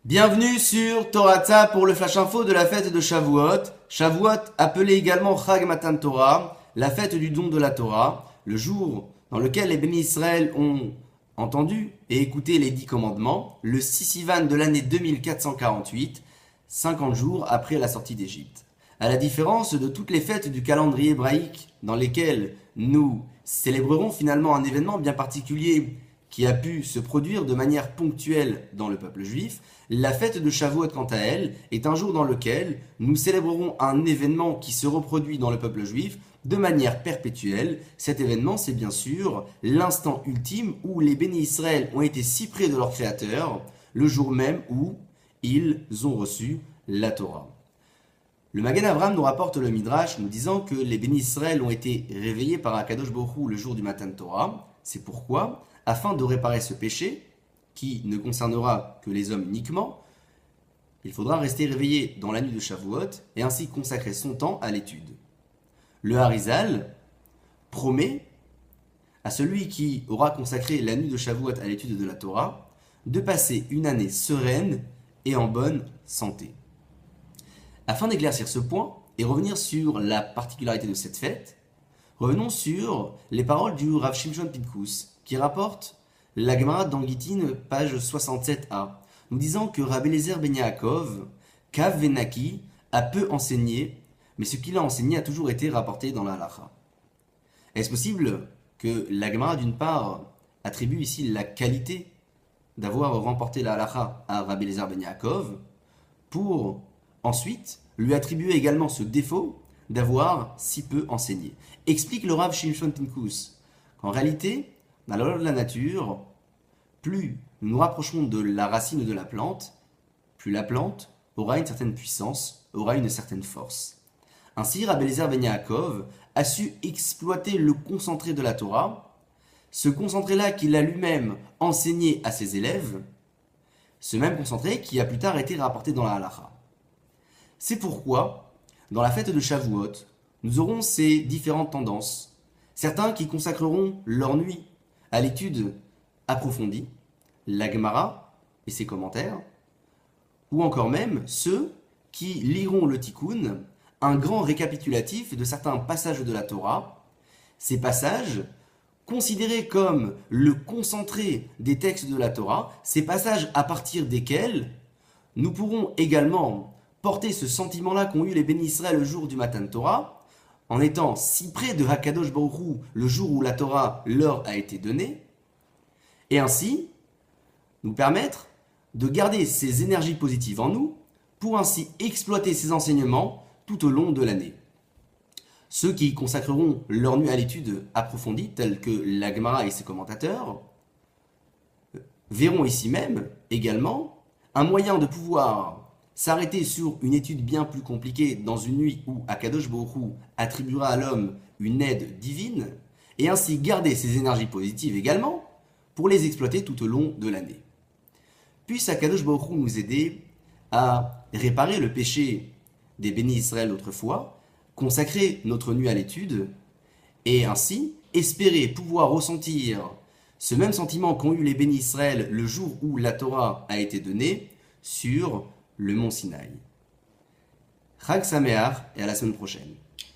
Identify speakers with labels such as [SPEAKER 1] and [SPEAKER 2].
[SPEAKER 1] Bienvenue sur Toratza pour le flash info de la fête de Shavuot. Shavuot, appelé également Chag Matan Torah, la fête du don de la Torah, le jour dans lequel les bénis Israël ont entendu et écouté les 10 commandements, le 6 Sivan de l'année 2448, 50 jours après la sortie d'Égypte. À la différence de toutes les fêtes du calendrier hébraïque dans lesquelles nous célébrerons finalement un événement bien particulier qui a pu se produire de manière ponctuelle dans le peuple juif, la fête de Shavuot, quant à elle, est un jour dans lequel nous célébrerons un événement qui se reproduit dans le peuple juif de manière perpétuelle. Cet événement, c'est bien sûr l'instant ultime où les bénis Israël ont été si près de leur Créateur, le jour même où ils ont reçu la Torah. Le Magen Avraham nous rapporte le Midrash nous disant que les bénis Israël ont été réveillés par Akadosh Baruch Hu le jour du Matan Torah. C'est pourquoi, afin de réparer ce péché, qui ne concernera que les hommes uniquement, il faudra rester réveillé dans la nuit de Shavuot et ainsi consacrer son temps à l'étude. Le Harizal promet à celui qui aura consacré la nuit de Shavuot à l'étude de la Torah de passer une année sereine et en bonne santé. Afin d'éclaircir ce point et revenir sur la particularité de cette fête, revenons sur les paroles du Rav Shimshon Pinkus qui rapporte la Gemara dans Gittin, page 67a, nous disant que Rabbi Eliezer ben Yaakov, Kav Venaki, a peu enseigné, mais ce qu'il a enseigné a toujours été rapporté dans la halacha. Est-ce possible que la Gemara, d'une part, attribue ici la qualité d'avoir remporté la halacha à Rabbi Eliezer ben Yaakov, pour ensuite lui attribuer également ce défaut d'avoir si peu enseigné? Explique le Rav Shimshon Pinkus qu'en réalité, dans la loi de la nature, plus nous nous rapprocherons de la racine de la plante, plus la plante aura une certaine puissance, aura une certaine force. Ainsi, Rabbi Eliezer ben Yaakov a su exploiter le concentré de la Torah, ce concentré-là qu'il a lui-même enseigné à ses élèves, ce même concentré qui a plus tard été rapporté dans la halacha. C'est pourquoi, dans la fête de Shavuot, nous aurons ces différentes tendances. Certains qui consacreront leur nuit à l'étude approfondie, la Gemara et ses commentaires, ou encore même ceux qui liront le Tikkun, un grand récapitulatif de certains passages de la Torah, ces passages considérés comme le concentré des textes de la Torah, ces passages à partir desquels nous pourrons également porter ce sentiment-là qu'ont eu les bénis Israël le jour du Matan Torah, en étant si près de Hakadosh Baruch Hu le jour où la Torah leur a été donnée, et ainsi nous permettre de garder ces énergies positives en nous pour ainsi exploiter ces enseignements tout au long de l'année. Ceux qui consacreront leur nuit à l'étude approfondie, tels que la Gemara et ses commentateurs, verront ici même également un moyen de pouvoir s'arrêter sur une étude bien plus compliquée dans une nuit où Akadosh Baruch Hu attribuera à l'homme une aide divine, et ainsi garder ces énergies positives également pour les exploiter tout au long de l'année. Puisse Akadosh Baruch Hu nous aider à réparer le péché des bénis Israël autrefois, consacrer notre nuit à l'étude, et ainsi espérer pouvoir ressentir ce même sentiment qu'ont eu les bénis Israël le jour où la Torah a été donnée sur le mont Sinaï. Chag Sameach et à la semaine prochaine.